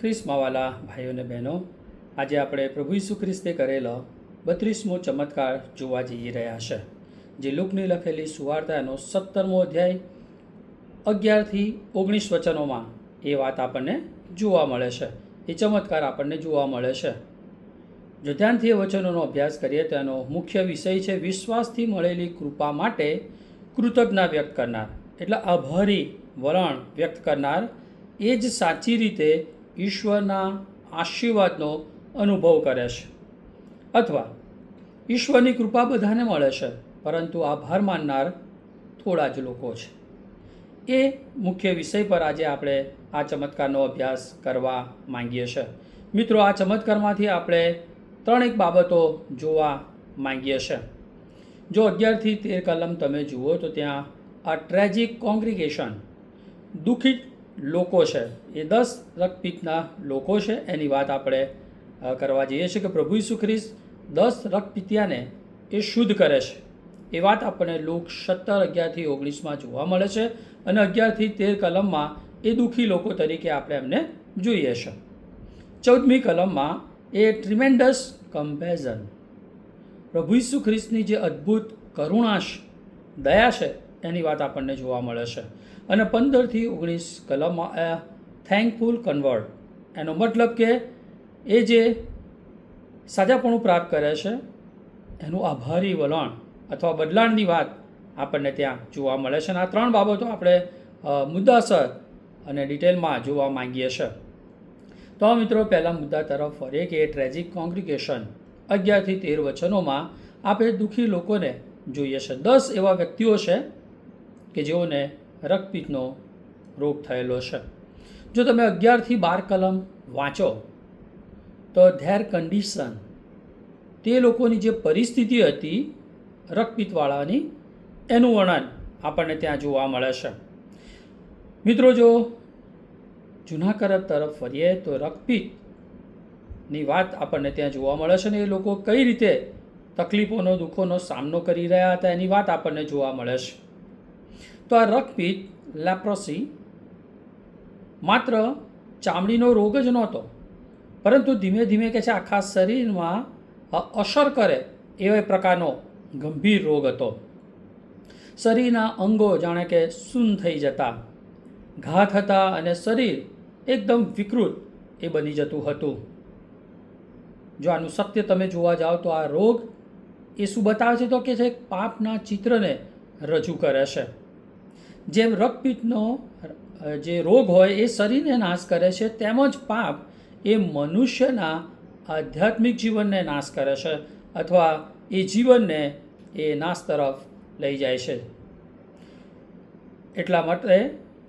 ખ્રિસ્તમાં ભાઈઓ અને બહેનો, આજે આપણે પ્રભુ ઈસુ ખ્રિસ્તે કરેલો 32મો ચમત્કાર જોવા જઈ રહ્યા છે, જે લૂકની લખેલી સુવાર્તાનો 17મો અધ્યાય 11થી 19 વચનોમાં એ વાત આપણને જોવા મળે છે, એ ચમત્કાર આપણને જોવા મળે છે. જો ધ્યાનથી એ વચનોનો અભ્યાસ કરીએ તો એનો મુખ્ય વિષય છે વિશ્વાસથી મળેલી કૃપા માટે કૃતજ્ઞતા વ્યક્ત કરનાર, એટલે આભારી વલણ વ્યક્ત કરનાર એ જ સાચી રીતે ઈશ્વરના આશીર્વાદનો અનુભવ કરે છે. અથવા ઈશ્વરની કૃપા બધાને મળે છે, પરંતુ આભાર માનનાર થોડા જ લોકો છે. એ મુખ્ય વિષય પર આજે આપણે આ ચમત્કારનો અભ્યાસ કરવા માંગીએ છીએ. મિત્રો, આ ચમત્કારમાંથી આપણે ત્રણેક બાબતો જોવા માંગીએ છીએ. જો 11થી 13 કલમ તમે જુઓ તો ત્યાં આ ટ્રેજિક કોંગ્રીગેશન, દુઃખિત લોકો છે, એ 10 રક્તપિત્તના લોકો છે, એની વાત આપણે કરવા જઈએ છીએ કે પ્રભુ ઈસુ ખ્રિસ્ત 10 રક્તપિતિયાને એ શુદ્ધ કરે છે. એ વાત આપણને લૂક 17:11-19 જોવા મળે છે, અને 11થી 13 કલમમાં એ દુઃખી લોકો તરીકે આપણે એમને જોઈએ છે. 14મી કલમમાં એ ટ્રીમેન્ડસ કમ્પેઝન, પ્રભુ ઈસુ ખ્રિસ્તની જે અદ્ભુત કરુણા છે, દયા છે, એની વાત આપણને જોવા મળે છે. અને 15થી 19 કલમમાં થેન્કફુલ કન્વર્ટ, એનો મતલબ કે એ જે સાજાપણું પ્રાપ્ત કરે છે એનું આભારી વલણ અથવા બદલાણની વાત આપણને ત્યાં જોવા મળે છે. અને આ ત્રણ બાબતો આપણે મુદ્દાસર અને ડિટેલમાં જોવા માંગીએ છીએ. તો મિત્રો, પહેલા મુદ્દા તરફ ફરીએ કે ટ્રેજિક કોંગ્રીગેશન 11થી 13 વચનોમાં આપણે દુઃખી લોકોને જોઈએ છે. 10 એવા વ્યક્તિઓ છે કે જેઓને રક્તપિત્તનો રોગ થયેલો છે. જો તમે 11થી 12 કલમ વાંચો તો ધેર કન્ડિશન, તે લોકોની જે પરિસ્થિતિ હતી રક્તપિત્તવાળાની, એનું વર્ણન આપણને ત્યાં જોવા મળે છે. મિત્રો, જો જૂના કરાર તરફ ફરીએ તો રક્તપિત્તની વાત આપણને ત્યાં જોવા મળે છે, ને એ લોકો કઈ રીતે તકલીફોનો, દુઃખોનો સામનો કરી રહ્યા હતા એની વાત આપણને જોવા મળે છે. તો આ રક્તપિત્ત, લેપ્રોસી, માત્ર ચામડીનો રોગ જ નહોતો, પરંતુ ધીમે ધીમે કે છે આખા શરીરમાં અસર કરે એવા પ્રકારનો ગંભીર રોગ હતો. શરીરના અંગો જાણે કે સૂન થઈ જતા, ઘા થતા અને શરીર એકદમ વિકૃત એ બની જતું હતું. જો આનું સત્ય તમે જોવા જાઓ તો આ રોગ એ શું બતાવે છે? તો કે છે પાપના ચિત્રને રજૂ કરે છે. જેમ રક્તપિત્તનો જે રોગ હોય એ શરીરને નાશ કરે છે, તેમજ પાપ એ મનુષ્યના આધ્યાત્મિક જીવનને નાશ કરે છે, અથવા એ જીવનને એ નાશ તરફ લઈ જાય છે. એટલા માટે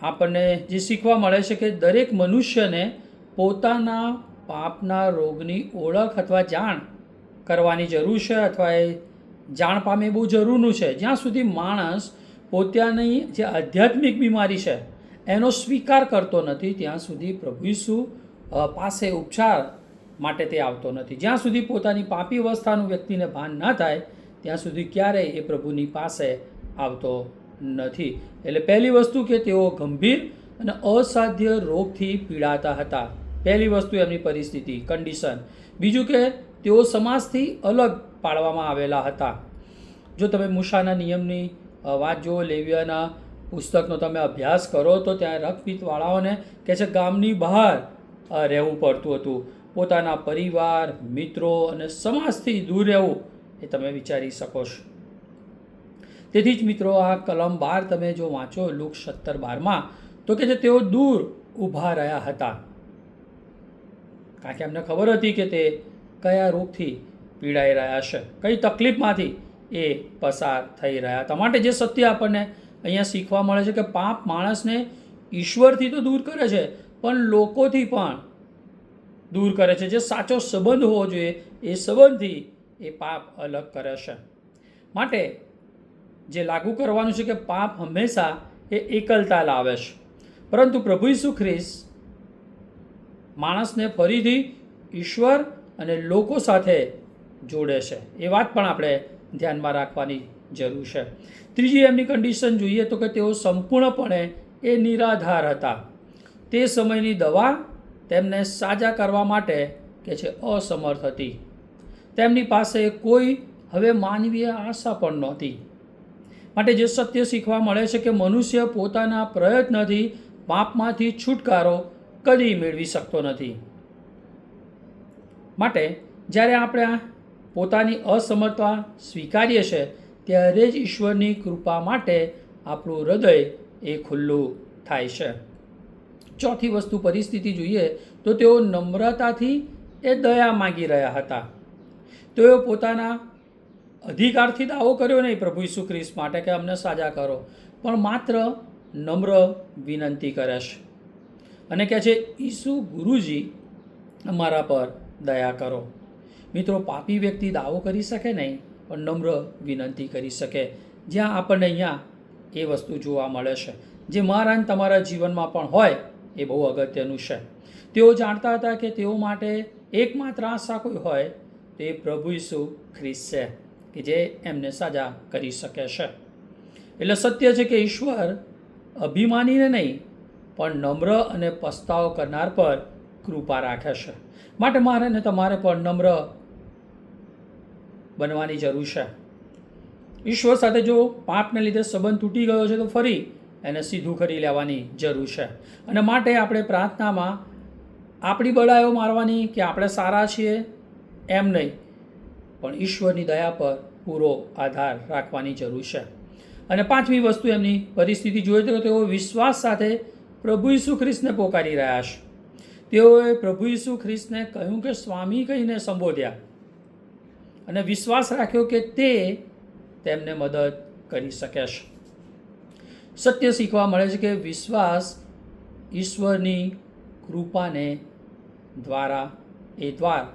આપણને જે શીખવા મળે છે કે દરેક મનુષ્યને પોતાના પાપના રોગની ઓળખ અથવા જાણ કરવાની જરૂર છે, અથવા એ જાણ પામે બહુ જરૂરનું છે. જ્યાં સુધી માણસ પોતાની જે આધ્યાત્મિક બીમારી છે એનો સ્વીકાર કરતો નથી, ત્યાં સુધી પ્રભુ ઈસુ પાસે ઉપચાર માટે તે આવતો નથી. જ્યાં સુધી પોતાની પાપી અવસ્થાનું વ્યક્તિને ભાન ન થાય ત્યાં સુધી ક્યારેય એ પ્રભુની પાસે આવતો નથી. એટલે પહેલી વસ્તુ કે તેઓ ગંભીર અને અસાધ્ય રોગથી પીડાતા હતા. પહેલી વસ્તુ એમની પરિસ્થિતિ, કન્ડિશન. બીજું કે તેઓ સમાજથી અલગ પાડવામાં આવેલા હતા. જો તમે મૂસાના નિયમની વાત જુઓ, લેવીયાના પુસ્તકનો તમે અભ્યાસ કરો તો ત્યાં રક્તપિત્તવાળાઓને કે છે ગામની બહાર રહેવું પડતું હતું. પોતાના પરિવાર, મિત્રો અને સમાજથી દૂર રહેવું એ તમે વિચારી શકો છો. તેથી જ મિત્રો, આ કલમ 12 તમે જો વાંચો લૂક 17:12, તો કે તેઓ દૂર ઊભા રહ્યા હતા, કારણ કે એમને ખબર હતી કે તે કયા રોગથી પીડાઈ રહ્યા છે, કઈ તકલીફમાંથી એ પસાર થઈ રહ્યા હતા. માટે જે સત્ય આપણને અહીંયા શીખવા મળે છે કે પાપ માણસને ઈશ્વરથી તો દૂર કરે છે, પણ લોકોથી પણ દૂર કરે છે. જે સાચો સંબંધ હોવો જોઈએ એ સંબંધથી એ પાપ અલગ કરે છે. માટે જે લાગુ કરવાનું છે કે પાપ હંમેશા એ એકલતા લાવે છે, પરંતુ પ્રભુ ઈસુ ખ્રિસ્ત માણસને ફરીથી ઈશ્વર અને લોકો સાથે જોડે છે. એ વાત પણ આપણે ધ્યાનમાં રાખવાની જરૂર છે. ત્રીજી એમની કન્ડિશન જોઈએ તો કે તેઓ સંપૂર્ણપણે એ નિરાધાર હતા. તે સમયની દવા તેમને સાજા કરવા માટે કે છે અસમર્થ હતી. તેમની પાસે કોઈ હવે માનવીય આશા પણ નહોતી. માટે જે સત્ય શીખવા મળે છે કે મનુષ્ય પોતાના પ્રયત્નથી પાપમાંથી છુટકારો કદી મેળવી શકતો નથી. માટે જ્યારે આપણે પોતાની અસમર્થતા સ્વીકારીએ છીએ ત્યારે જ ઈશ્વરની કૃપા માટે આપણું હૃદય એ ખુલ્લું થાય છે. ચોથી વસ્તુ પરિસ્થિતિ જોઈએ તો તેઓ નમ્રતાથી એ દયા માગી રહ્યા હતા. તેઓ પોતાના અધિકારથી દાવો કર્યો નહીં પ્રભુ ઈસુ ખ્રિસ્ત માટે કે અમને સાજા કરો, પણ માત્ર નમ્ર વિનંતી કરે છે અને કહે છે ઈસુ ગુરુજી અમારા પર દયા કરો. મિત્રો, પાપી વ્યક્તિ દાવો કરી શકે નહીં, પણ નમ્ર વિનંતી કરી શકે. જ્યાં આપણને અહીંયા એ વસ્તુ જોવા મળે છે, જે મારા અને તમારા જીવનમાં પણ હોય એ બહુ અગત્યનું છે. તેઓ જાણતા હતા કે તેઓ માટે એકમાત્ર આશા કોઈ હોય તો એ પ્રભુ ઈસુ ખ્રિસ્ત છે કે જે એમને સાજા કરી શકે છે. એટલે સત્ય છે કે ઈશ્વર અભિમાનીને નહીં પણ નમ્ર અને પસ્તાવો કરનાર પર કૃપા રાખે છે. માટે મારે ને તમારે પણ નમ્ર બનવાની જરૂર છે. ઈશ્વર સાથે જો પાપને લીધે સંબંધ તૂટી ગયો છે તો ફરી એને સીધું કરી લેવાની જરૂર છે. અને માટે આપણે પ્રાર્થનામાં આપણી બડાઈઓ મારવાની કે આપણે સારા છીએ એમ નહીં, પણ ઈશ્વરની દયા પર પૂરો આધાર રાખવાની જરૂર છે. અને પાંચમી વસ્તુ એમની પરિસ્થિતિ જોઈએ તો તેઓ વિશ્વાસ સાથે પ્રભુ ઈસુ ખ્રિસ્તને પોકારી રહ્યા છે. તેઓએ પ્રભુ ઈસુ ખ્રિસ્તને કહ્યું કે સ્વામી કહીને સંબોધ્યા અને વિશ્વાસ રાખ્યો કે તે તેમને મદદ કરી શકે છે. સત્ય શીખવા મળે છે કે વિશ્વાસ ઈશ્વરની કૃપાને દ્વારા એ દ્વાર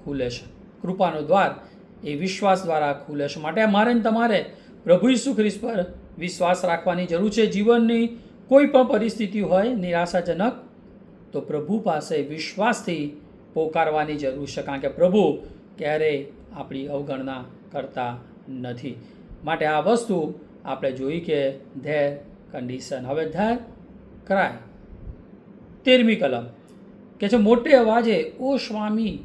ખુલે છે. કૃપાનો દ્વાર એ વિશ્વાસ દ્વારા ખુલે છે. માટે મારે ને તમારે પ્રભુ ઈસુ ખ્રિસ્ત પર વિશ્વાસ રાખવાની જરૂર છે. જીવનની કોઈ પણ પરિસ્થિતિ હોય નિરાશાજનક, તો પ્રભુ પાસે વિશ્વાસથી પોકારવાની જરૂર છે, કારણ કે પ્રભુ ક્યારેય આપણી અવગણના કરતા નથી. માટે આ વસ્તુ આપણે જોઈ કે ધેર કન્ડિશન. હવે ધેર ક્રાય 13મી કલમ કે છે મોટે અવાજે ઓ સ્વામી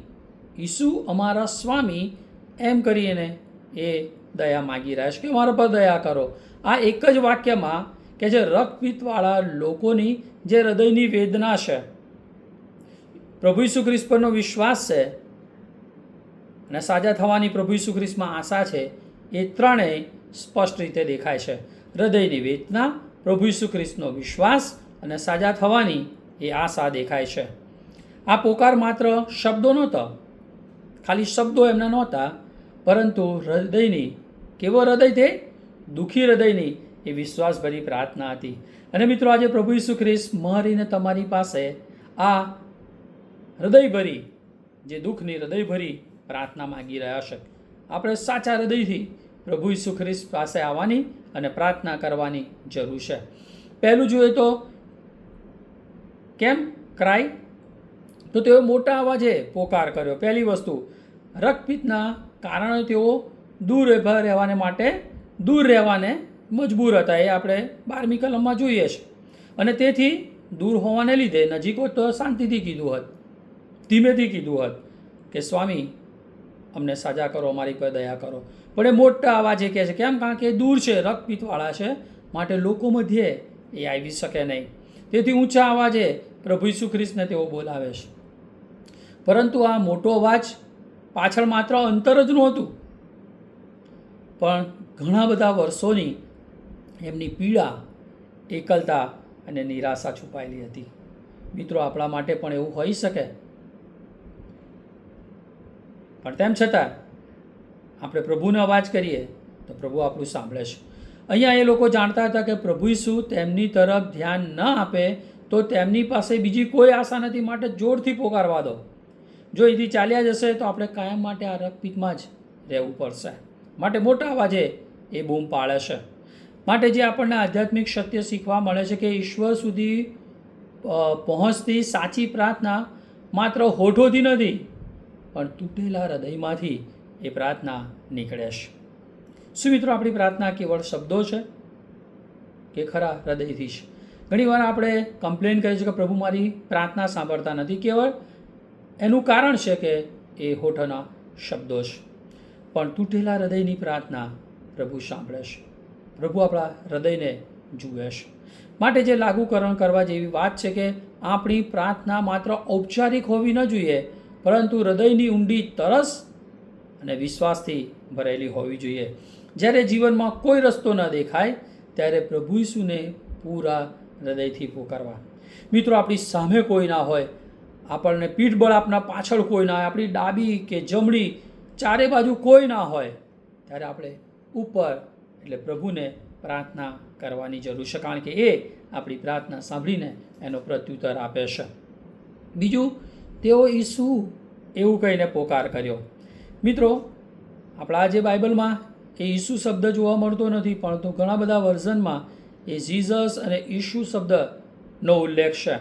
ઈસુ અમારા સ્વામી એમ કરીને એ દયા માગી રહ્યા છે કે અમારા પર દયા કરો. આ એક જ વાક્યમાં કે જે રક્તપિત્તવાળા લોકોની જે હૃદયની વેદના છે, પ્રભુ ઈસુ ખ્રિસ્ત પરનો વિશ્વાસ છે અને સાજા થવાની પ્રભુ ઈસુ ખ્રિસ્તમાં આશા છે, એ ત્રણેય સ્પષ્ટ રીતે દેખાય છે. હૃદયની વેદના, પ્રભુ ઈસુ ખ્રિસ્તનો વિશ્વાસ અને સાજા થવાની એ આશા દેખાય છે. આ પોકાર માત્ર શબ્દો નહોતો, ખાલી શબ્દો એમના નહોતા, પરંતુ હૃદયની, કેવો હૃદય તે? દુઃખી હૃદયની એ વિશ્વાસભરી પ્રાર્થના હતી. અને મિત્રો, આજે પ્રભુ ઈસુ ખ્રિસ્ત મારીને તમારી પાસે આ હૃદયભરી, જે દુઃખની હૃદયભરી પ્રાર્થના માગી રહ્યા છે. આપણે સાચા હૃદયથી પ્રભુ ઈસુ ખ્રિસ્ત પાસે આવવાની અને પ્રાર્થના કરવાની જરૂર છે. પહેલું જોઈએ તો કેમ ક્રાય? તો તેઓ મોટા અવાજે પોકાર કર્યો. પહેલી વસ્તુ, રક્તપિત્તના કારણે તેઓ દૂર રહેવાને મજબૂર હતા. એ આપણે 12મી કલમમાં જોઈએ છે. અને તેથી દૂર હોવાને લીધે નજીક હોત તો શાંતિથી કીધું હોત, ધીમેથી કીધું હોત કે સ્વામી અમને સાજા કરો, અમારી પર દયા કરો. પણ એ મોટા અવાજે કહે છે. કેમ? કારણ કે દૂર છે, રક્તપિત્તવાળા છે, માટે લોકો મધ્યે એ આવી શકે નહીં. તેથી ઊંચા અવાજે પ્રભુ ઈસુ ખ્રિસ્તને તેઓ બોલાવે છે. પરંતુ આ મોટો અવાજ પાછળ માત્ર અંતર જ નહોતું, પણ ઘણા બધા વર્ષોની એમની પીડા, એકલતા અને નિરાશા છુપાયેલી હતી. મિત્રો, આપણા માટે પણ એવું હોઈ શકે, પણ તેમ છતાં આપણે પ્રભુનો અવાજ કરીએ તો પ્રભુ આપણું સાંભળે છે. અહીંયા એ લોકો જાણતા હતા કે પ્રભુ ઈસુ તેમની તરફ ધ્યાન ન આપે તો તેમની પાસે બીજી કોઈ આશા નથી. માટે જોરથી પોકારવા દો. જો એથી ચાલ્યા જશે તો આપણે કાયમ માટે આ રક્તપિત્તમાં જ રહેવું પડશે. માટે મોટા અવાજે એ બૂમ પાડે છે. માટે જે આપણને આધ્યાત્મિક સત્ય શીખવા મળે છે કે ઈશ્વર સુધી પહોંચતી સાચી પ્રાર્થના માત્ર હોઠોથી નથી, પણ તૂટેલા હૃદયમાંથી એ પ્રાર્થના નીકળે છે. શું મિત્રો, આપણી પ્રાર્થના કેવળ શબ્દો છે કે ખરા હૃદયથી છે? ઘણીવાર આપણે કમ્પ્લેન કરીએ છીએ કે પ્રભુ મારી પ્રાર્થના સાંભળતા નથી. કેવળ એનું કારણ છે કે એ હોઠના શબ્દો છે. પણ તૂટેલા હૃદયની પ્રાર્થના પ્રભુ સાંભળે છે. પ્રભુ આપણા હૃદયને જુએ છે. માટે જે લાગુકરણ કરવા જેવી વાત છે કે આપણી પ્રાર્થના માત્ર ઔપચારિક હોવી ન જોઈએ, પરંતુ હૃદયની ઊંડી તરસ અને વિશ્વાસથી ભરેલી હોવી જોઈએ. જ્યારે જીવનમાં કોઈ રસ્તો ન દેખાય ત્યારે પ્રભુ ઈસુને પૂરા હૃદયથી પુકારવા. મિત્રો, આપણી સામે કોઈ ના હોય, આપણને પીઠબળ આપના પાછળ કોઈ ના હોય, આપણી ડાબી કે જમણી ચારે બાજુ કોઈ ના હોય, ત્યારે આપણે ઉપર એટલે પ્રભુને પ્રાર્થના કરવાની જરૂર છે, કારણ કે એ આપણી પ્રાર્થના સાંભળીને એનો પ્રત્યુત્તર આપે છે. બીજું, તેઓ ઈસુ એવું કહીને પોકાર કર્યો. મિત્રો, આપણા આજે બાઇબલમાં એ ઈસુ શબ્દ જોવા મળતો નથી, પરંતુ ઘણા બધા વર્ઝનમાં એ જીઝસ અને ઈસુ શબ્દનો ઉલ્લેખ છે.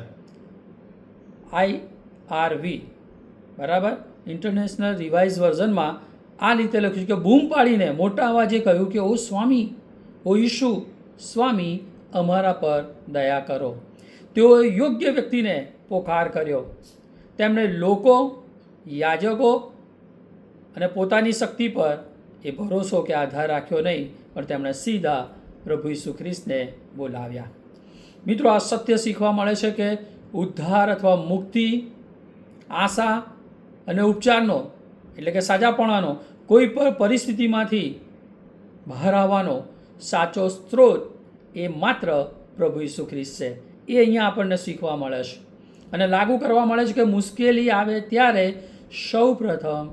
IRV બરાબર, ઇન્ટરનેશનલ રિવાઇઝ વર્ઝનમાં આ રીતે લખ્યું છે કે બૂમ પાડીને મોટા અવાજે કહ્યું કે ઓ સ્વામી, ઓ ઈસુ સ્વામી, અમારા પર દયા કરો. તેઓએ યોગ્ય વ્યક્તિને પોકાર કર્યો. તેમણે લોકો, યાજકો અને પોતાની શક્તિ પર એ ભરોસો કે આધાર રાખ્યો નહીં, પણ તેમણે સીધા પ્રભુ ઈસુ ખ્રિસ્તને બોલાવ્યા. મિત્રો, આ સત્ય શીખવા મળે છે કે ઉદ્ધાર અથવા મુક્તિ, આશા અને ઉપચારનો એટલે કે સાજાપણાનો કોઈ પણ પરિસ્થિતિમાંથી બહાર આવવાનો સાચો સ્ત્રોત એ માત્ર પ્રભુ ઈસુ ખ્રિસ્ત છે. એ અહીંયા આપણને શીખવા મળે છે અને લાગુ કરવા મળે છે કે મુશ્કેલી આવે ત્યારે સૌ પ્રથમ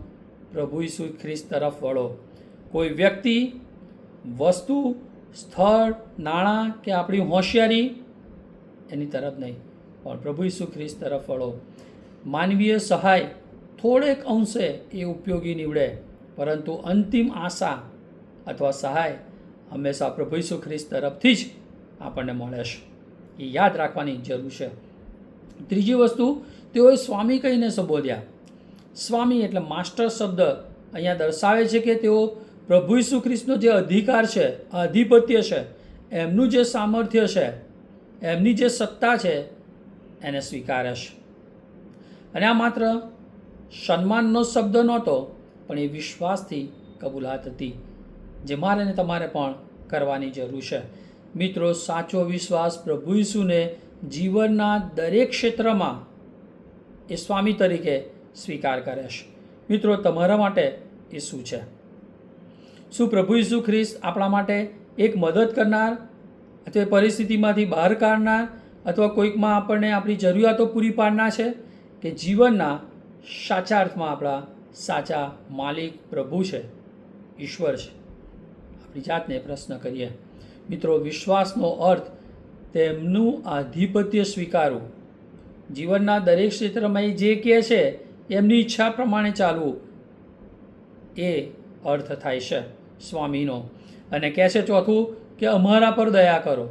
પ્રભુ ઈસુ ખ્રિસ્ત તરફ વળો. કોઈ વ્યક્તિ, વસ્તુ, સ્થળ, નાણાં કે આપણી હોશિયારી એની તરફ નહીં, પણ પ્રભુ ઈસુ ખ્રિસ્ત તરફ વળો. માનવીય સહાય થોડેક અંશે એ ઉપયોગી નીવડે, પરંતુ અંતિમ આશા અથવા સહાય હંમેશા પ્રભુ ઈસુ ખ્રિસ્ત તરફથી જ આપણને મળે છે. એ યાદ રાખવાની જરૂર છે. ત્રીજી વસ્તુ, તેઓએ સ્વામી કહીને સંબોધ્યા. સ્વામી એટલે માસ્ટર શબ્દ અહીંયા દર્શાવે છે કે તેઓ પ્રભુ ઈસુ ખ્રિસ્તનો જે અધિકાર છે, આધિપત્ય છે, એમનું જે સામર્થ્ય છે, એમની જે સત્તા છે, એને સ્વીકારે છે. અને આ માત્ર સન્માનનો શબ્દ નહોતો, પણ એ વિશ્વાસથી કબૂલાત હતી, જે મારે ને તમારે પણ કરવાની જરૂર છે. મિત્રો, સાચો વિશ્વાસ પ્રભુ ઈસુને જીવનના દરેક ક્ષેત્રમાં એ સ્વામી તરીકે સ્વીકાર કરે છે. મિત્રો, તમારા માટે એ શું છે? શું પ્રભુ ઈસુ ખ્રિસ્ત આપણા માટે એક મદદ કરનાર અથવા પરિસ્થિતિમાંથી બહાર કાઢનાર અથવા કોઈકમાં આપણને આપણી જરૂરિયાતો પૂરી પાડનાર છે, કે જીવનના સાચા અર્થમાં આપણા સાચા માલિક પ્રભુ છે, ઈશ્વર છે? આપણી જાતને પ્રશ્ન કરીએ. મિત્રો, વિશ્વાસનો અર્થ તેમનું આધિપત્ય સ્વીકારવું, જીવનના દરેક ક્ષેત્રમાં એ જે કહે છે એમની ઈચ્છા પ્રમાણે ચાલવું, એ અર્થ થાય છે સ્વામીનો. અને કહે છે ચોથું કે અમારા પર દયા કરો.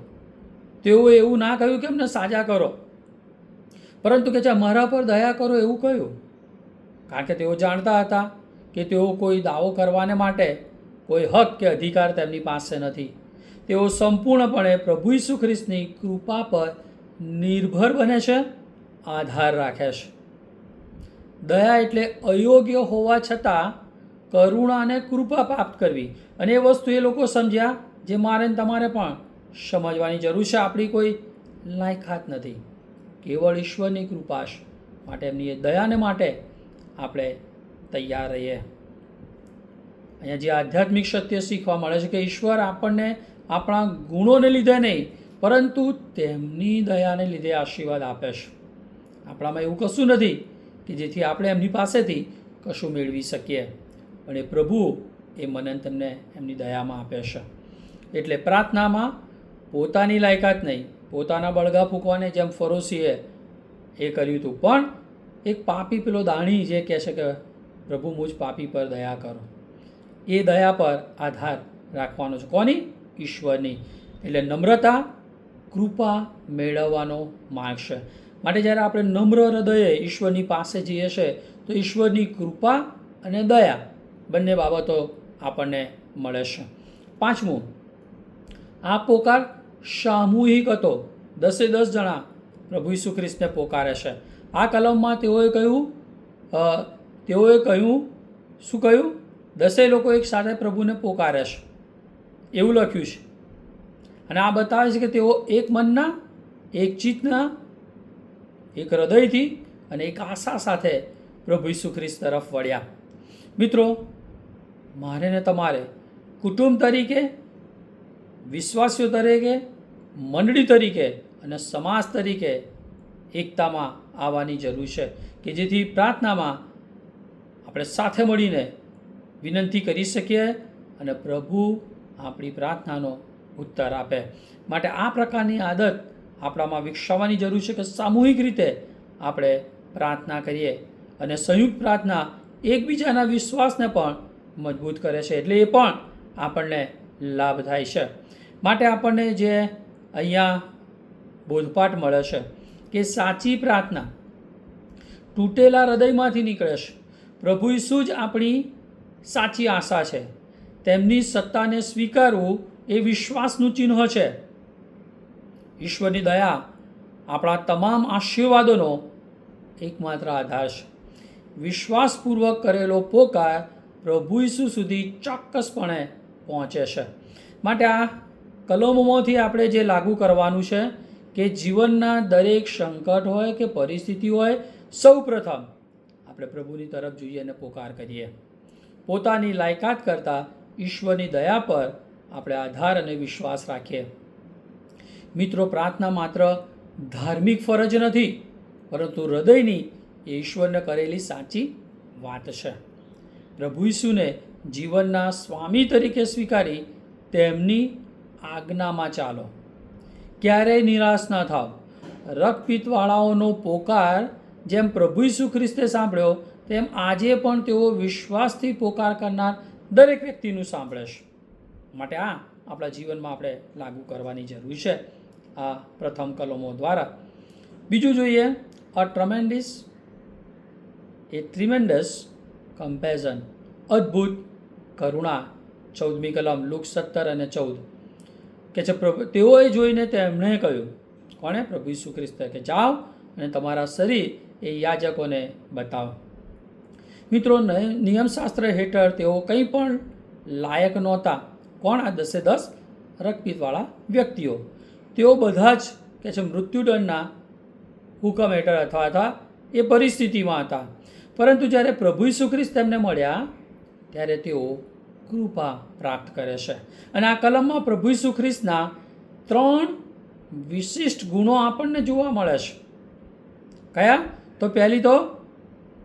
તેઓએ એવું ના કહ્યું કે અમને સાજા કરો, પરંતુ કહે છે અમારા પર દયા કરો એવું કહ્યું, કારણ કે તેઓ જાણતા હતા કે તેઓ કોઈ દાવો કરવાને માટે કોઈ હક કે અધિકાર તેમની પાસે નથી. તેઓ સંપૂર્ણપણે પ્રભુ ઈસુ ખ્રિસ્તની કૃપા પર નિર્ભર બને છે, આધાર રાખે છે. દયા એટલે અયોગ્ય હોવા છતાં કરુણા અને કૃપા પ્રાપ્ત કરવી. અને એ વસ્તુ એ લોકો સમજ્યા જે મારે ને તમારે પણ સમજવાની જરૂર છે. આપણી કોઈ લાયકાત નથી, કેવળ ઈશ્વરની કૃપા છે. માટે એમની એ દયાને માટે આપણે તૈયાર રહીએ. અહીંયા જે આધ્યાત્મિક સત્ય શીખવા મળે છે કે ઈશ્વર આપણને આપણા ગુણોને લીધે નહીં, પરંતુ તેમની દયાને લીધે આશીર્વાદ આપે છે. આપણામાં એવું કશું નથી કે જેથી આપણે એમની પાસેથી કશું મેળવી શકીએ, પણ એ પ્રભુ એ મને તમને એમની દયામાં આપે છે. એટલે પ્રાર્થનામાં પોતાની લાયકાત નહીં, પોતાના બળગા ફૂંકવાને જેમ ફરોશીએ એ કર્યું હતું, પણ એક પાપી પેલો દાણી જે કહે છે કે પ્રભુ મુજ પાપી પર દયા કરો, એ દયા પર આધાર રાખવાનો છે. કોની? ઈશ્વરની. એટલે નમ્રતા કૃપા મેળવવાનો માર્ગ છે. માટે જ્યારે આપણે નમ્ર હૃદયે ઈશ્વરની પાસે જઈએ છીએ તો ઈશ્વરની કૃપા અને દયા બંને બાબતો આપણને મળે છે. પાંચમું, આ પોકાર સામૂહિક હતો. 10 જણા પ્રભુ ઈસુ ખ્રિસ્તને પોકારે છે. આ કલમમાં તેઓએ કહ્યું શું કહ્યું? 10 લોકો એક સાથે પ્રભુને પોકારે છે એવું લખ્યું છે. અને આ બતાવે છે કે તેઓ એક મનના, એક ચિત્તના, એક હૃદયથી અને એક આશા સાથે પ્રભુ ઈસુ ખ્રિસ્ત તરફ વળ્યા. મિત્રો, મારે ને તમારે કુટુંબ તરીકે, વિશ્વાસીઓ તરીકે, મંડળી તરીકે અને સમાજ તરીકે એકતામાં આવવાની જરૂર છે કે જેથી પ્રાર્થનામાં આપણે સાથે મળીને વિનંતી કરી શકીએ અને પ્રભુ આપણી પ્રાર્થનાનો ઉત્તર આપે. માટે આ પ્રકારની આદત આપણામાં વિકસાવવાની જરૂર છે કે સામૂહિક રીતે આપણે પ્રાર્થના કરીએ. અને સંયુક્ત પ્રાર્થના એકબીજાના વિશ્વાસને પણ મજબૂત કરે છે, એટલે એ પણ આપણને લાભ થાય છે. માટે આપણને જે અહીંયા બોધપાઠ મળે છે કે સાચી પ્રાર્થના તૂટેલા હૃદયમાંથી નીકળે છે. પ્રભુ ઈસુ જ આપણી સાચી આશા છે. તેમની સત્તાને સ્વીકારવું એ વિશ્વાસનું ચિહ્ન છે. ઈશ્વરની દયા આપણા તમામ આશીર્વાદોનો એકમાત્ર આધાર છે. વિશ્વાસપૂર્વક કરેલો પોકાર પ્રભુ ઈસુ સુધી ચોક્કસપણે પહોંચે છે. માટે આ કલમોમાંથી આપણે જે લાગુ કરવાનું છે કે જીવનના દરેક સંકટ હોય કે પરિસ્થિતિ હોય, સૌ પ્રથમ આપણે પ્રભુની તરફ જોઈએ અને પોકાર કરીએ. પોતાની લાયકાત કરતાં ઈશ્વરની દયા પર આપણે આધાર અને વિશ્વાસ રાખીએ. મિત્રો, પ્રાર્થના માત્ર ધાર્મિક ફરજ નથી, પરંતુ હૃદયની એ ઈશ્વરને કરેલી સાચી વાત છે. પ્રભુ ઈસુને જીવનના સ્વામી તરીકે સ્વીકારી તેમની આજ્ઞામાં ચાલો. ક્યારેય નિરાશ ન થાવ. રક્તપિત્તવાળાઓનો પોકાર જેમ પ્રભુ ઈસુ ખ્રિસ્તે સાંભળ્યો તેમ આજે પણ તેઓ વિશ્વાસથી પોકાર કરનાર દરેક વ્યક્તિનું સાંભળે છે. માટે આ આપણા જીવનમાં આપણે લાગુ કરવાની જરૂર છે આ પ્રથમ કલમો દ્વારા. બીજું જોઈએ, ટ્રીમેન્ડસ કમ્પેઝન, અદ્ભુત કરુણા. 14મી કલમ, લુક 17 અને 14 કે છે તેઓએ જોઈને તેમણે કહ્યું, કોણે? પ્રભુ ઈસુ ખ્રિસ્તે, કે જાઓ અને તમારા શરીર એ યાજકોને બતાવો. મિત્રો, નિયમશાસ્ત્ર હેઠળ તેઓ કંઈ પણ લાયક નહોતા. કોણ? આ 10 રક્તપિત્તવાળા વ્યક્તિઓ. તેઓ બધા જ કે છે મૃત્યુદંડના હુકમ હેઠળ હતા એ પરિસ્થિતિમાં હતા. પરંતુ જ્યારે પ્રભુ ઈસુ ખ્રિસ્ત તેમને મળ્યા ત્યારે તેઓ કૃપા પ્રાપ્ત કરે છે. અને આ કલમમાં પ્રભુ ઈસુ ખ્રિસ્તના 3 વિશિષ્ટ ગુણો આપણને જોવા મળે છે. કયા? તો પહેલી તો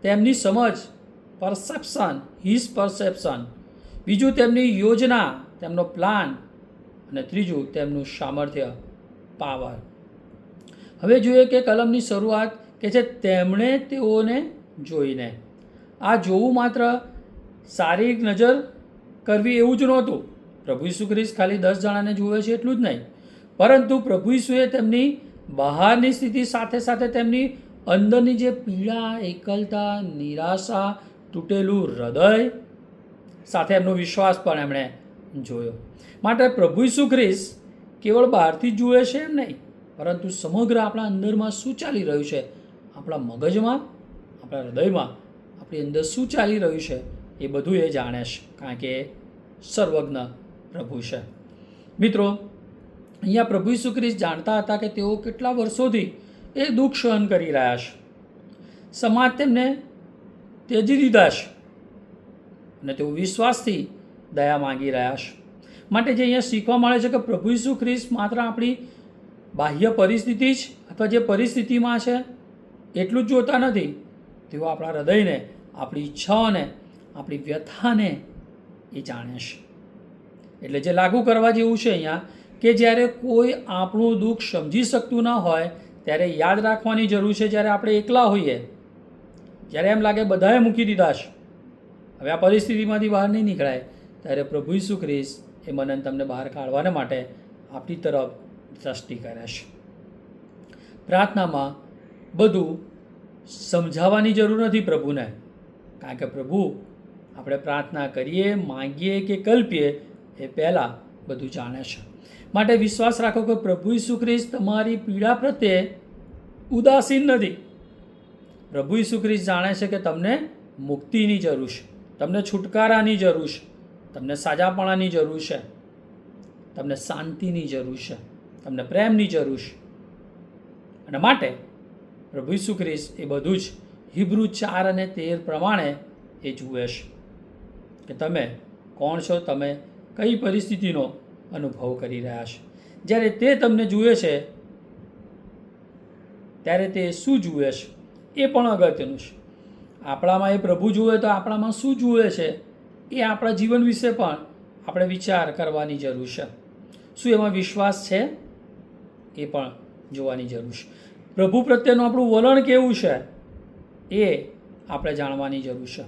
તેમની સમજ, પરસેપ્શન. બીજું તેમની યોજના, તેમનો પ્લાન. અને ત્રીજું તેમનું સામર્થ્ય, પાવર. હવે જોઈએ કે કલમની શરૂઆત કે છે તેમણે તેઓને જોઈને. આ જોવું માત્ર શારીરિક નજર કરવી એવું જ નહોતું. પ્રભુ ઈસુ ખ્રિસ્ત ખાલી 10 જણાને જુએ છે એટલું જ નહીં, પરંતુ પ્રભુ ઈસુએ તેમની બહારની સ્થિતિ સાથે સાથે તેમની અંદરની જે પીડા, એકલતા, નિરાશા, તૂટેલું હૃદય સાથે એમનો વિશ્વાસ પણ એમણે જોયો. માટે પ્રભુ ઈસુ ખ્રિસ્ત કેવળ બહારથી જ જુએ છે એમ નહીં, પરંતુ સમગ્ર આપણા અંદરમાં શું ચાલી રહ્યું છે, આપણા મગજમાં, આપણા હૃદયમાં, આપણી અંદર શું ચાલી રહ્યું છે એ બધું એ જાણે છે, કારણ કે સર્વજ્ઞ પ્રભુ છે. મિત્રો, અહીંયા પ્રભુ ઈસુ ખ્રિસ્ત જાણતા હતા કે તેઓ કેટલા વર્ષોથી એ દુઃખ સહન કરી રહ્યા છે. સમાજ તેમને ત્યજી દીધા છે અને તેઓ વિશ્વાસથી દયા માંગી રહ્યા છે. માટે જે અહીંયા શીખવા મળે છે કે પ્રભુ ઈસુ ખ્રિસ્ત માત્ર આપણી બાહ્ય પરિસ્થિતિ જ અથવા જે પરિસ્થિતિમાં છે એટલું જ જોતા નથી. તેઓ આપણા હૃદયને, આપણી ઈચ્છાઓને, આપણી વ્યથાને એ જાણે છે. એટલે જે લાગુ કરવા જેવું છે અહીંયા કે જ્યારે કોઈ આપણું દુઃખ સમજી શકતું ન હોય ત્યારે યાદ રાખવાની જરૂર છે, જ્યારે આપણે એકલા હોઈએ, જ્યારે એમ લાગે બધાએ મૂકી દીધા છે, હવે આ પરિસ્થિતિમાંથી બહાર નહીં નીકળાય, ત્યારે પ્રભુ ઈસુ ખ્રિસ્ત એ મને તમને બહાર કાઢવાને માટે આપણી તરફ દ્રષ્ટિ કરે છે. પ્રાર્થનામાં બધું સમજાવવાની જરૂર નથી પ્રભુને, કારણ કે પ્રભુ આપણે પ્રાર્થના કરીએ, માંગીએ કે કલ્પીએ એ પહેલાં બધું જાણે છે. માટે વિશ્વાસ રાખો કે પ્રભુ ઈસુ ખ્રિસ્ત તમારી પીડા પ્રત્યે ઉદાસીન નથી. પ્રભુ ઈસુ ખ્રિસ્ત જાણે છે કે તમને મુક્તિની જરૂર છે, તમને છુટકારાની જરૂર છે, તમને સાજાપણાની જરૂર છે, તમને શાંતિની જરૂર છે, તમને પ્રેમની જરૂર છે. અને માટે પ્રભુ ઈસુ ખ્રિસ્ત એ બધું જ હિબ્રુ 4:13 પ્રમાણે એ જુએ છે કે તમે કોણ છો, તમે કઈ પરિસ્થિતિનો અનુભવ કરી રહ્યા છો. જ્યારે તે તમને જુએ છે ત્યારે તે શું જુએ છે એ પણ અગત્યનું છે. આપણામાં એ પ્રભુ જુએ તો આપણામાં શું જુએ છે એ આપણા જીવન વિશે પણ આપણે વિચાર કરવાની જરૂર છે. શું એમાં વિશ્વાસ છે એ પણ જોવાની જરૂર છે. પ્રભુ પ્રત્યેનું આપણું વલણ કેવું છે એ આપણે જાણવાની જરૂર છે.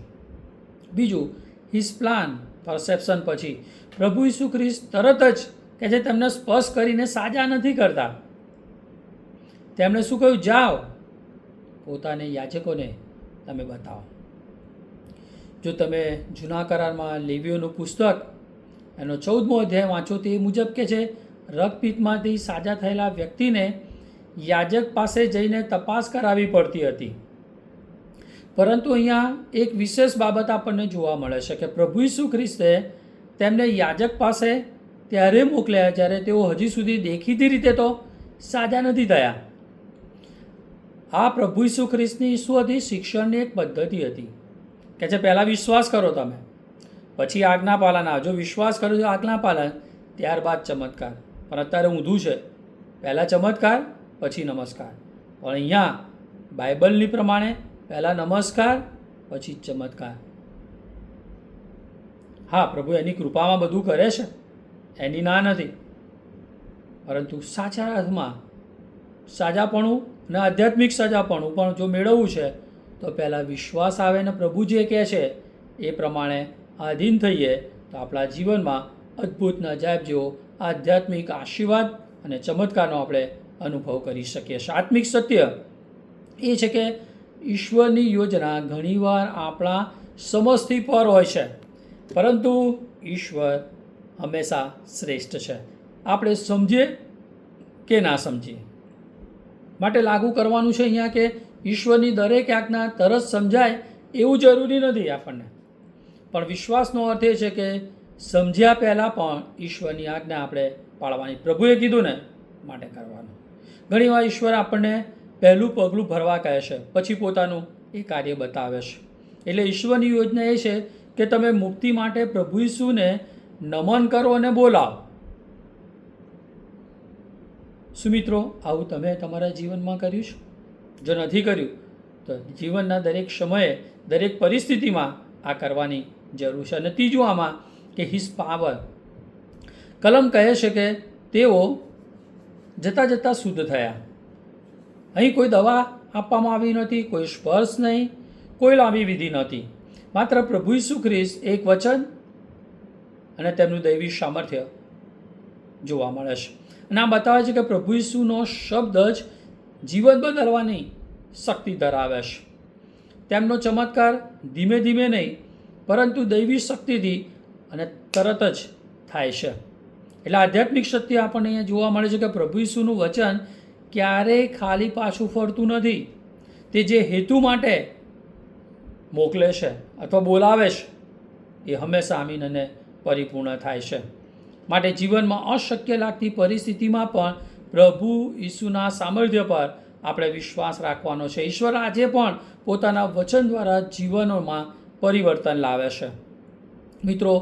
બીજું, હિઝ પ્લાન પરસેપ્શન પછી પ્રભુ ઈસુ ખ્રિસ્ત તરત જ કે જે તેમને સ્પર્શ કરીને સાજા નથી કરતા. તેમણે શું કહ્યું? જાઓ, પોતાને યાજકોને તમે બતાવો. જો તમે જૂના કરારમાં લેવીઓનું પુસ્તક એનો 14મો અધ્યાય વાંચો તો એ મુજબ કે છે રક્તપિત્તમાંથી સાજા થયેલા વ્યક્તિને યાજક પાસે જઈને તપાસ કરાવવી પડતી હતી. પરંતુ અહીંયા એક વિશેષ બાબત આપણને જોવા મળે છે કે પ્રભુ ઈસુ ખ્રિસ્તે તેમને યાજક પાસે ત્યારે મોકલ્યા જ્યારે તેઓ હજી સુધી દેખીતી રીતે તો સાજા નથી થયા. આ પ્રભુ ઈસુ ખ્રિસ્તની શું હતી? શિક્ષણની એક પદ્ધતિ હતી કે જે પહેલાં વિશ્વાસ કરો તમે, પછી આજ્ઞા પાલન. જો વિશ્વાસ કરો તો આજ્ઞા પાલન, ત્યારબાદ ચમત્કાર. પણ અત્યારે ઊંધું છે, પહેલાં ચમત્કાર પછી નમસ્કાર. પણ અહીંયા બાઇબલની પ્રમાણે પહેલાં નમસ્કાર પછી ચમત્કાર. હા, પ્રભુ એની કૃપામાં બધું કરે છે, એની ના નથી, પરંતુ સાચા અર્થમાં સાજાપણું અને આધ્યાત્મિક સાજાપણું પણ જો મેળવવું છે તો પહેલાં વિશ્વાસ આવે ને પ્રભુ જે કહે છે એ પ્રમાણે આધીન થઈએ તો આપણા જીવનમાં અદ્ભુત નાજાયબ જેવો આધ્યાત્મિક આશીર્વાદ અને ચમત્કારનો આપણે અનુભવ કરી શકીએ છીએ. આત્મિક સત્ય એ છે કે ઈશ્વરની યોજના ઘણીવાર આપણા સમજથી પર હોય છે, પરંતુ ઈશ્વર હંમેશા શ્રેષ્ઠ છે. આપણે સમજીએ કે ના સમજીએ, માટે લાગુ કરવાનું છે અહીંયા કે ઈશ્વરની દરેક આજ્ઞા તરત સમજાય એવું જરૂરી નથી આપણને. પણ વિશ્વાસનો અર્થ એ છે કે સમજ્યા પહેલાં પણ ઈશ્વરની આજ્ઞા આપણે પાળવાની. પ્રભુએ કીધું ને માટે કરવાનું. ઘણીવાર ઈશ્વર આપણને પહેલું પગલું ભરવા કહે છે, પછી પોતાનું એ કાર્ય બતાવે છે. એટલે ઈશ્વરની યોજના એ છે કે તમે મુક્તિ માટે પ્રભુ ઈસુને નમન કરો અને બોલાવો. શું મિત્રો, આવું તમે તમારા જીવનમાં કર્યું છે? જો નથી કર્યું તો જીવનના દરેક સમયે, દરેક પરિસ્થિતિમાં આ કરવાની જરૂર છે. અને ત્રીજું આમાં કે હિઝ પાવર. કલમ કહે છે કે તેઓ જતાં જતાં શુદ્ધ થયા. અહીં કોઈ દવા આપવામાં આવી નથી, કોઈ સ્પર્શ નહીં, કોઈ લાંબી વિધિ નહોતી. માત્ર પ્રભુ ઈસુ ખ્રિસ્ત એક વચન અને તેમનું દૈવી સામર્થ્ય જોવા મળે છે. અને આ બતાવે છે કે પ્રભુ ઈસુનો શબ્દ જ જીવન બદલવાની શક્તિ ધરાવે છે. તેમનો ચમત્કાર ધીમે ધીમે નહીં, પરંતુ દૈવી શક્તિથી અને તરત જ થાય છે. એટલે આધ્યાત્મિક સત્ય આપણને અહીંયા જોવા મળે છે કે પ્રભુ ઈસુનું વચન ક્યારેય ખાલી પાછું ફરતું નથી. તે જે હેતુ માટે મોકલે છે અથવા બોલાવે છે એ હંમેશા આમીન અને પરિપૂર્ણ થાય છે. માટે જીવનમાં અશક્ય લાગતી પરિસ્થિતિમાં પણ પ્રભુ ઈસુના સામર્થ્ય પર આપણે વિશ્વાસ રાખવાનો છે. ઈશ્વર આજે પણ પોતાના વચન દ્વારા જીવનોમાં પરિવર્તન લાવે છે. મિત્રો,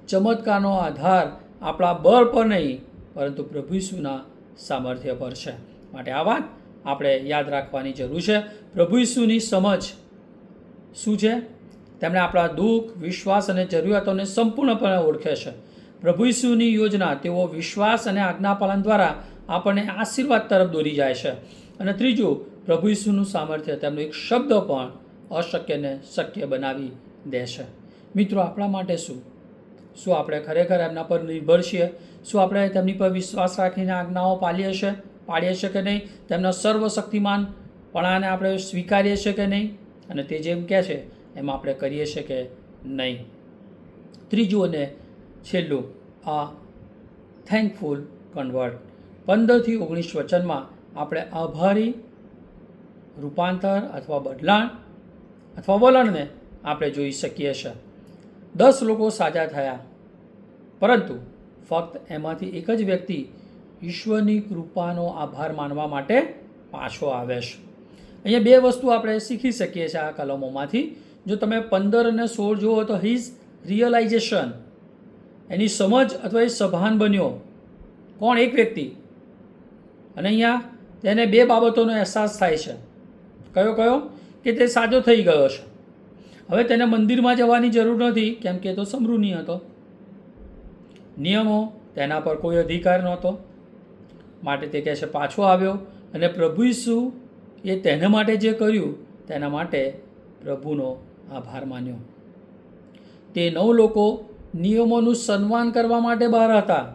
ચમત્કારનો આધાર આપણા બળ પર નહીં, પરંતુ પ્રભુ ઈસુના સામર્થ્ય પર છે. માટે આ વાત આપણે યાદ રાખવાની જરૂર છે. પ્રભુ ઈસુની સમજ શું છે? તેમણે આપણા દુઃખ, વિશ્વાસ અને જરૂરિયાતોને સંપૂર્ણપણે ઓળખે છે. પ્રભુ ઈસુની યોજના તેઓ વિશ્વાસ અને આજ્ઞાપાલન દ્વારા આપણને આશીર્વાદ તરફ દોરી જાય છે. અને ત્રીજું, પ્રભુ ઈસુનું સામર્થ્ય તેમનો એક શબ્દ પણ અશક્યને શક્ય બનાવી દે છે. મિત્રો, આપણા માટે શું આપણે ખરેખર એમના પર નિર્ભર છીએ? શું આપણે તેમની પર વિશ્વાસ રાખીને આજ્ઞાઓ પાળીએ છીએ કે નહીં? તેમના સર્વશક્તિમાનપણાને આપણે સ્વીકારીએ છીએ કે નહીં? અને તે જેમ કહે છે એમ આપણે કરીએ છીએ કે નહીં? ત્રીજું અને છેલ્લું, આ થેન્કફુલ કન્વર્ટ. 15 થી 19 વચનમાં આપણે આભારી રૂપાંતર અથવા બદલાણ અથવા વલણને આપણે જોઈ શકીએ છીએ. 10 લોકો સાજા થયા, પરંતુ ફક્ત એમાંથી એક જ વ્યક્તિ ઈશ્વરની કૃપાનો આભાર માનવા માટે પાછો આવે છે. અહીંયા બે વસ્તુ આપણે શીખી શકીએ છીએ આ કલમોમાંથી. જો તમે 15 અને 16 જુઓ તો હિઝ રિયલાઇઝેશન, એની સમજ અથવા એ સભાન બન્યો. કોણ? એક વ્યક્તિ. અને અહીંયા તેને બે બાબતોનો અહેસાસ થાય છે. કયો કયો? કે તે સાજો થઈ ગયો છે. હવે તેને મંદિરમાં જવાની જરૂર નથી, કેમ કે એ તો સમૃદ્ધિ હતો. નિયમો તેના પર કોઈ અધિકાર નહોતો, માટે તે કહે છે પાછો આવ્યો અને પ્રભુ ઈસુ એ તેને માટે જે કર્યું તેના માટે પ્રભુનો આભાર માન્યો. તે 9 લોકો નિયમોનું સન્માન કરવા માટે બહાર હતા,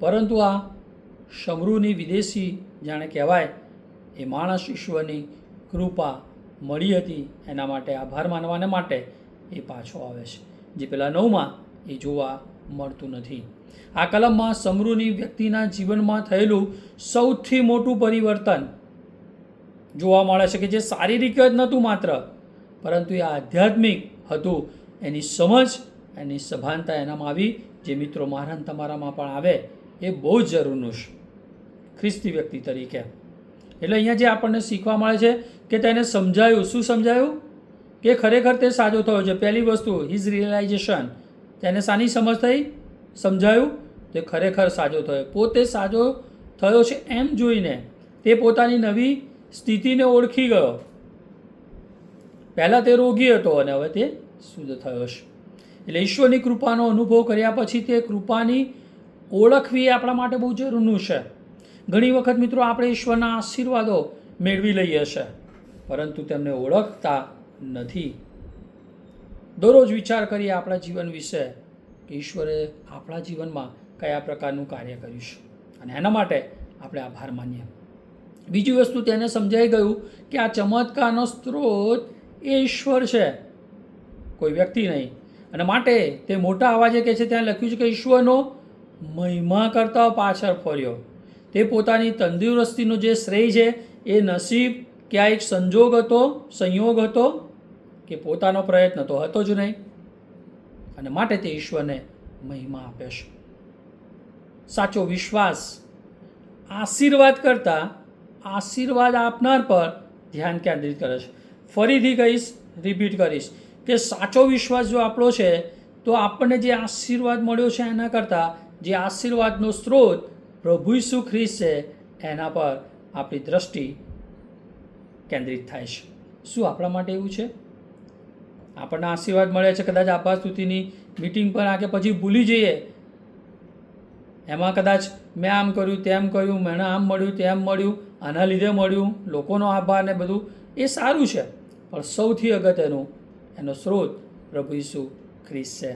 પરંતુ આ શમરૂની વિદેશી જાણે કહેવાય એ માણસ ઈશ્વરની કૃપા મળી હતી એના માટે આભાર માનવાને માટે એ પાછો આવે છે, જે પેલા 9માં એ જોવા મળતું નથી. આ કલમમાં શમરૂની વ્યક્તિના જીવનમાં થયેલું સૌથી મોટું પરિવર્તન જોવા મળે છે, કે જે શારીરિક જ નહોતું માત્ર, પરંતુ એ આધ્યાત્મિક હતું. એની સમજ, એની સભાનતા એનામાં આવી, જે મિત્રો મારા તમારામાં પણ આવે એ બહુ જ જરૂરનું છે ખ્રિસ્તી વ્યક્તિ તરીકે. એટલે અહીંયા જે આપણને શીખવા મળે છે કે તેને સમજાયું. શું સમજાયું? કે ખરેખર તે સાજો થયો છે. પહેલી વસ્તુ હિઝ રિયલાઇઝેશન. તેને શાની સમજ થઈ? સમજાયું તે ખરેખર સાજો થયો. પોતે સાજો થયો છે એમ જોઈને તે પોતાની નવી સ્થિતિને ઓળખી ગયો. પહેલાં તે રોગી હતો અને હવે તે શુદ્ધ થયો છે. એટલે ઈશ્વરની કૃપાનો અનુભવ કર્યા પછી તે કૃપાની ઓળખવી આપણા માટે બહુ જરૂરનું છે. ઘણી વખત મિત્રો આપણે ઈશ્વરના આશીર્વાદો મેળવી લઈએ છીએ, પરંતુ તેમને ઓળખતા નથી. દરરોજ વિચાર કરીએ આપણા જીવન વિશે કે ઈશ્વરે આપણા જીવનમાં કયા પ્રકારનું કાર્ય કર્યું છે, અને એના માટે આપણે આભાર માનીએ. બીજી વસ્તુ તેને સમજાઈ ગયું કે આ ચમત્કારનો સ્ત્રોત એ ઈશ્વર છે, કોઈ વ્યક્તિ નહીં. અને માટે તે મોટા અવાજે કહે છે, ત્યાં લખ્યું છે કે ઈશ્વરનો મહિમા કરતા પાછળ ફર્યો. તે પોતાની તંદુરસ્તીનો જે શ્રેય છે એ નસીબ કે આ એક સંયોગ હતો કે પોતાનો પ્રયત્ન તો હતો જ નહીં, અને માટે તે ઈશ્વરને મહિમા આપે છે. સાચો વિશ્વાસ આશીર્વાદ કરતાં આશીર્વાદ આપનાર પર ધ્યાન કેન્દ્રિત કરે છે. ફરીથી રિપીટ કરીશ કે સાચો વિશ્વાસ જો આપણો છે તો આપણને જે આશીર્વાદ મળ્યો છે એના કરતાં જે આશીર્વાદનો સ્ત્રોત પ્રભુ ઈસુ ખ્રિસ્ત છે એના પર આપણી દ્રષ્ટિ કેન્દ્રિત થાય છે. શું આપણા માટે એવું છે? આપણને આશીર્વાદ મળે છે, કદાચ આપા સ્તુતિની મિટિંગ પર આગે પછી ભૂલી જઈએ, એમાં કદાચ મેં આમ કર્યું તેમ કર્યું, મને આમ મળ્યું તેમ મળ્યું, આના લીધે મળ્યું, લોકોનો આભાર ને બધું એ સારું છે, પણ સૌથી અગત્યનું એનો સ્ત્રોત પ્રભુ ઈસુ ખ્રિસ્ત છે.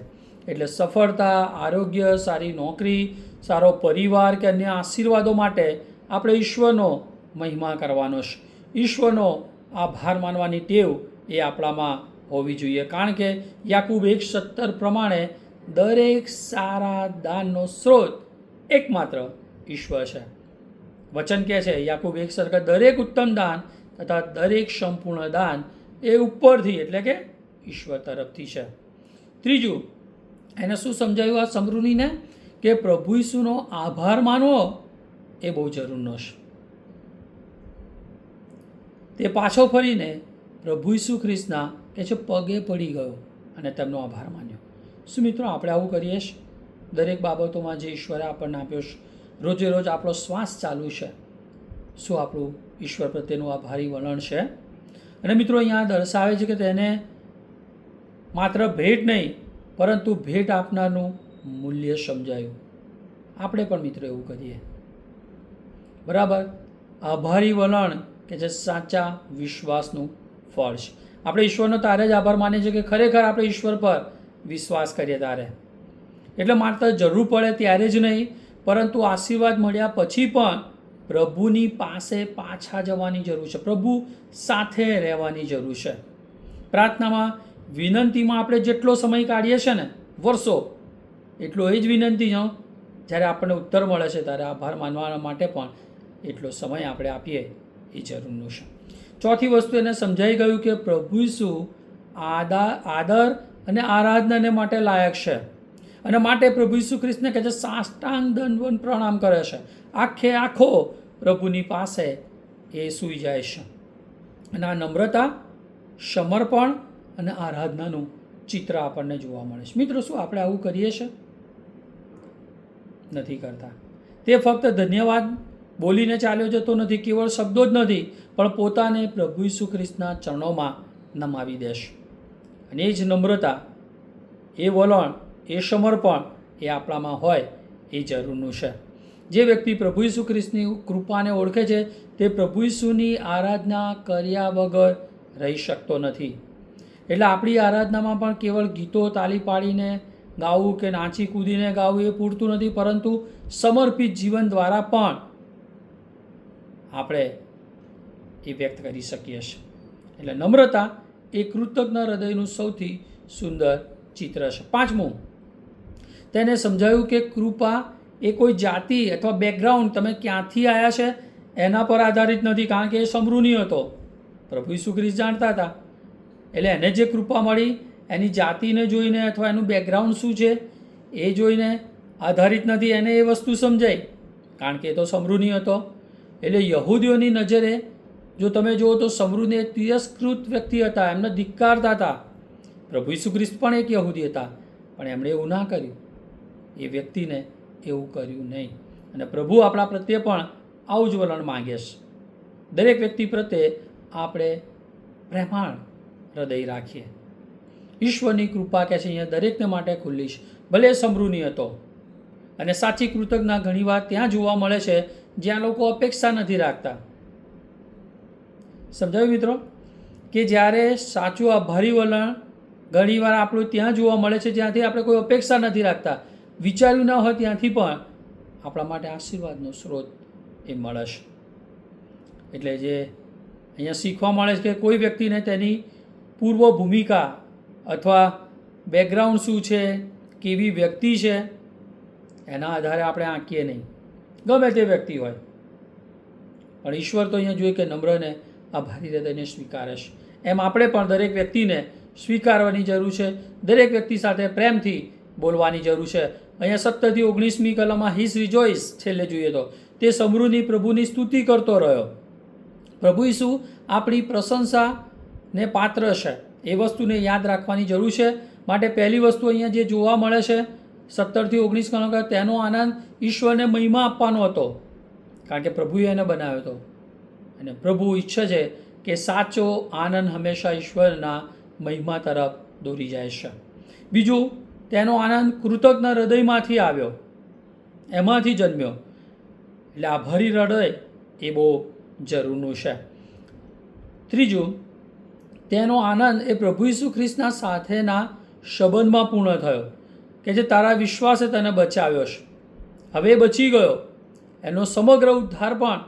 એટલે સફળતા, આરોગ્ય, સારી નોકરી, સારો પરિવાર કે અન્ય આશીર્વાદો માટે આપણે ઈશ્વરનો મહિમા કરવાનો છે. ઈશ્વરનો આભાર માનવાની ટેવ એ આપણામાં હોવી જોઈએ, કારણ કે યાકૂબ 1:17 પ્રમાણે દરેક સારા દાનનો સ્ત્રોત એકમાત્ર ઈશ્વર છે. વચન કહે છે યાકૂબ 1:17 દરેક ઉત્તમ દાન તથા દરેક સંપૂર્ણ દાન એ ઉપરથી એટલે કે ઈશ્વર તરફથી છે. ત્રીજું, એને શું સમજાયું આ સમૃદ્ધિને? કે પ્રભુ ઈસુનો આભાર માનવો એ બહુ જરૂરનો છે. તે પાછો ફરીને પ્રભુ ઈસુ ખ્રિસ્તના કે છે પગે પડી ગયો અને તેમનો આભાર માન્યો. શું મિત્રો આપણે આવું કરીએ છીએ? દરેક બાબતોમાં જે ઈશ્વરે આપણને આપ્યો છે, રોજે રોજ આપણો શ્વાસ ચાલુ છે, શું આપણું ઈશ્વર પ્રત્યેનું આભારી વલણ છે? અને મિત્રો અહીંયા દર્શાવે છે કે તેને માત્ર ભેટ નહીં, પરંતુ ભેટ આપનારનું મૂલ્ય સમજાયું. આપણે પણ મિત્રો એવું કરીએ, બરાબર? આભારી વલણ કે જે સાચા વિશ્વાસનું ફળ છે. આપણે ઈશ્વરનો તારે જ આભાર માનીએ છીએ કે ખરેખર આપણે ઈશ્વર પર વિશ્વાસ કરીએ તારે. એટલે માત્ર જરૂર પડે ત્યારે જ નહીં, પરંતુ આશીર્વાદ મળ્યા પછી પણ પ્રભુની પાસે પાછા જવાની જરૂર છે, પ્રભુ સાથે રહેવાની જરૂર છે. પ્રાર્થનામાં, વિનંતીમાં આપણે જેટલો સમય કાઢીએ છીએ ને, વર્ષો, એટલો એ જ વિનંતી જ્યારે આપણને ઉત્તર મળે છે ત્યારે આભાર માનવા માટે પણ એટલો સમય આપણે આપીએ એ જરૂરનું છે. ચોથી વસ્તુ એને સમજાઈ ગયું કે પ્રભુ ઈસુ આદર અને આરાધનાને માટે લાયક છે, અને માટે પ્રભુ ઈસુ ખ્રિસ્તને કહે છે સાષ્ટાંગ દંડવત પ્રણામ કરે છે. આખો પ્રભુની પાસે એ સૂઈ જાય છે. અને આ નમ્રતા, સમર્પણ અને આરાધનાનું ચિત્ર આપણને જોવા મળે છે. મિત્રો, શું આપણે આવું કરીએ છીએ? નથી કરતા. તે ફક્ત ધન્યવાદ બોલીને ચાલ્યો જતો નથી, કેવળ શબ્દો જ નથી, પણ પોતાને પ્રભુ ઈસુ ખ્રિસ્તના ચરણોમાં નમાવી દેશે. અને એ જ નમ્રતા, એ વલણ, એ સમર્પણ એ આપણામાં હોય એ જરૂરનું છે. જે વ્યક્તિ પ્રભુ ઈસુ ખ્રિસ્તની કૃપાને ઓળખે છે તે પ્રભુ ઈસુની આરાધના કર્યા વગર રહી શકતો નથી. એટલે આપણી આરાધનામાં પણ કેવળ ગીતો તાલી પાડીને ગાવું કે નાચી કૂદીને ગાવું એ પૂરતું નથી, પરંતુ સમર્પિત જીવન દ્વારા પણ આપણે એ વ્યક્ત કરી શકીએ છીએ. એટલે નમ્રતા એ કૃતજ્ઞ હૃદયનું સૌથી સુંદર ચિત્ર છે. પાંચમું, તેને સમજાયું કે કૃપા એ કોઈ જાતિ અથવા બેકગ્રાઉન્ડ, તમે ક્યાંથી આવ્યા છે એના પર આધારિત નથી, કારણ કે એ સમૃદ્ધિ હતો. પ્રભુ ઈસુ ખ્રિસ્ત જાણતા હતા, એટલે એને જે કૃપા મળી એની જાતિને જોઈને અથવા એનું બેકગ્રાઉન્ડ શું છે એ જોઈને આધારિત નથી. એને એ વસ્તુ સમજાય, કારણ કે એ તો સમૃદ્ધિ હતો. એટલે યહૂદીઓની નજરે જો તમે જુઓ તો સમૃદ્ધિ એ તિરસ્કૃત વ્યક્તિ હતા, એમને ધિક્કારતા હતા. પ્રભુ ઈસુ ખ્રિસ્ત પણ એક યહૂદી હતા, પણ એમણે એવું ના કર્યું. એ વ્યક્તિને એવું કર્યું નહીં. અને પ્રભુ આપણા પ્રત્યે પણ આવું જ વલણ માંગે છે. દરેક વ્યક્તિ પ્રત્યે આપણે પ્રેમાળ હૃદય રાખીએ. ઈશ્વરની કૃપા કહે છે અહીંયા દરેકને માટે ખુલ્લી છે, ભલે સમૃદ્ધિ હતો. અને સાચી કૃતજ્ઞતા ઘણીવાર ત્યાં જોવા મળે છે જ્યાં લોકો અપેક્ષા નથી રાખતા. સમજાયું મિત્રો? કે જ્યારે સાચું આભારી વલણ ઘણીવાર આપણું ત્યાં જોવા મળે છે જ્યાંથી આપણે કોઈ અપેક્ષા નથી રાખતા, વિચાર્યું ના હોય ત્યાંથી પણ આપણા માટે આશીર્વાદનો સ્ત્રોત એ મળે છે. એટલે જે અહીંયા શીખવા મળે છે કે કોઈ વ્યક્તિને તેની પૂર્વ ભૂમિકા અથવા બેકગ્રાઉન્ડ શું છે, કેવી વ્યક્તિ છે, એના આધારે આપણે આંકીએ નહીં, ગમે તે વ્યક્તિ હોય. પણ ઈશ્વર તો અહીંયા જોઈએ કે નમ્રને આભારી હૃદયને સ્વીકારે છે. એમ આપણે પણ દરેક વ્યક્તિને સ્વીકારવાની જરૂર છે, દરેક વ્યક્તિ સાથે પ્રેમથી બોલવાની જરૂર છે. અહીંયા 17 થી 19મી કલમમાં હિઝ રિજોઇસ છેલ્લે જોઈએ તો તે સમૃદ્ધિ પ્રભુની સ્તુતિ કરતો રહ્યો. પ્રભુ ઈસુ આપણી પ્રશંસાને પાત્ર છે, એ વસ્તુને યાદ રાખવાની જરૂર છે. માટે પહેલી વસ્તુ અહીંયા જે જોવા મળે છે 17 થી 19 કલમ, તેનો આનંદ ઈશ્વરને મહિમા આપવાનો હતો, કારણ કે પ્રભુએ એને બનાવ્યો હતો. અને પ્રભુ ઈચ્છે છે કે સાચો આનંદ હંમેશા ઈશ્વરના મહિમા તરફ દોરી જાય છે. બીજું, તેનો આનંદ કૃતજ્ઞ હૃદયમાંથી આવ્યો, એમાંથી જન્મ્યો. એટલે આભારી હૃદય એ બહુ જરૂરનું છે. ત્રીજું, તેનો આનંદ એ પ્રભુ ઈસુ ખ્રિસ્તના સાથેના સંબંધમાં પૂર્ણ થયો, કે જે તારા વિશ્વાસે તને બચાવ્યો છે, હવે બચી ગયો. એનો સમગ્ર ઉદ્ધાર પણ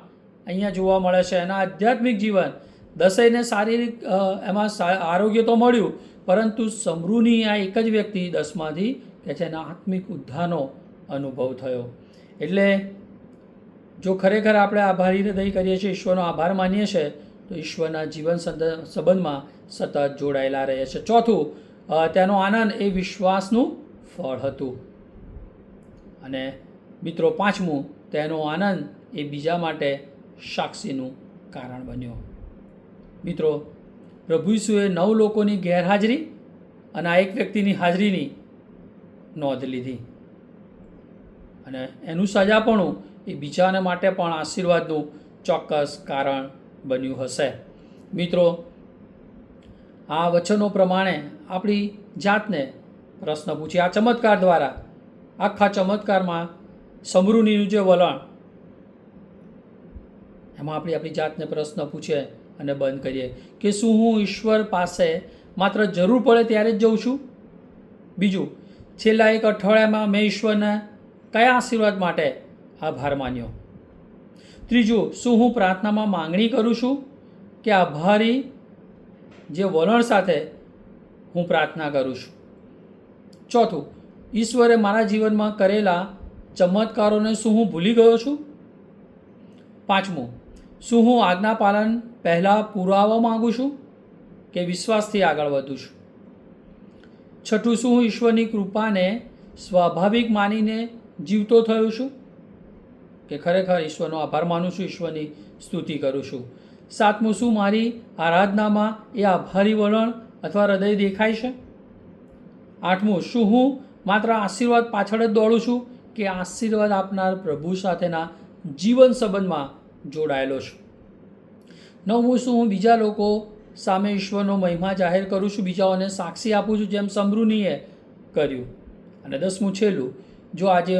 અહીંયા જોવા મળે છે. એના આધ્યાત્મિક જીવન, દસેયને શારીરિક એમાં આરોગ્ય તો મળ્યું, પરંતુ સમૃદ્ધિ આ એક જ વ્યક્તિ 10માંથી કે છે એના આત્મિક ઉદ્ધારનો અનુભવ થયો. એટલે જો ખરેખર આપણે આભારી હૃદય કરીએ છીએ, ઈશ્વરનો આભાર માનીએ છીએ, તો ઈશ્વરના જીવન સંબંધમાં સતત જોડાયેલા રહે છે. ચોથું, તેનો આનંદ એ વિશ્વાસનું ફળ હતું. અને મિત્રો, પાંચમું, તેનો આનંદ એ બીજા માટે સાક્ષીનું કારણ બન્યો. મિત્રો, પ્રભુ ઈસુએ 9 લોકોની ગેરહાજરી અને આ એક વ્યક્તિની હાજરીની નોંધ લીધી, અને એનું સજાપણું એ બીજાને માટે પણ આશીર્વાદનું ચોક્કસ કારણ બન્યું હશે. મિત્રો, આ વચનો પ્રમાણે આપણી જાતને પ્રશ્ન પૂછીએ. આ ચમત્કાર દ્વારા, આખા ચમત્કારમાં સમૃદ્ધિનું જે વલણ, એમાં આપણી જાતને પ્રશ્ન પૂછીએ અને બંધ કરીએ કે શું હું ઈશ્વર પાસે માત્ર જરૂર પડે ત્યારે જ જઉં છું? બીજું, છેલ્લા એક અઠવાડિયામાં મેં ઈશ્વરને કયા આશીર્વાદ માટે આભાર માન્યો? ત્રીજું, શું હું પ્રાર્થનામાં માંગણી કરું છું કે આભારી જે વલણ સાથે હું પ્રાર્થના કરું છું? ચોથું, ઈશ્વરે મારા જીવનમાં કરેલા ચમત્કારોને શું હું ભૂલી ગયો છું? 5, શું હું આજ્ઞા પાલન પહેલાં પુરાવા માગું છું કે વિશ્વાસથી આગળ વધું છું? 6, શું હું ઈશ્વરની કૃપાને સ્વાભાવિક માનીને જીવતો થયો છું કે ખરેખર ઈશ્વરનો આભાર માનું છું, ઈશ્વરની સ્તુતિ કરું છું? 7, શું મારી આરાધનામાં એ આભારી વલણ અથવા હૃદય દેખાય છે? 8, શું હું માત્ર આશીર્વાદ પાછળ જ દોડું છું કે આશીર્વાદ આપનાર પ્રભુ સાથેના જીવન સંબંધમાં જોડાયેલો છું? 9, શું હું બીજા લોકો સામે ઈશ્વરનો મહિમા જાહેર કરું છું, બીજાઓને સાક્ષી આપું છું જેમ સમૃદ્ધિએ કર્યું? અને 10, છેલ્લું, જો આજે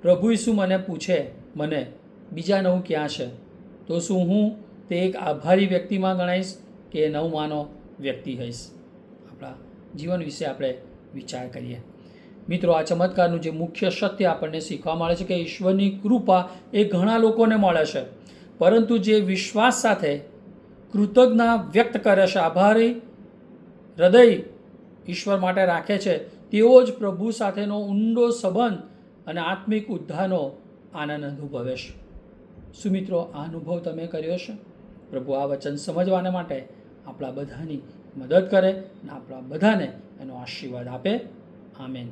પ્રભુ ઈસુ મને પૂછે બીજા 9 ક્યાં છે, તો શું હું તે એક આભારી વ્યક્તિમાં ગણાઈશ કે 9માનો વ્યક્તિ હઈશ? આપણા જીવન વિશે આપણે વિચાર કરીએ. મિત્રો, આ ચમત્કારનું જે મુખ્ય સત્ય આપણને શીખવા મળે છે કે ઈશ્વરની કૃપા એ ઘણા લોકોને મળે છે, પરંતુ જે વિશ્વાસ સાથે કૃતજ્ઞતા વ્યક્ત કરે છે, આભારી હૃદય ઈશ્વર માટે રાખે છે, તેઓ જ પ્રભુ સાથેનો ઊંડો સંબંધ અને આત્મિક ઉદ્ધારનો આનંદ અનુભવે છે. શું મિત્રો, આ અનુભવ તમે કર્યો છે? પ્રભુ આ વચન સમજવાને માટે આપણા બધાની મદદ કરે અને આપણા બધાને એનો આશીર્વાદ આપે. આમેન.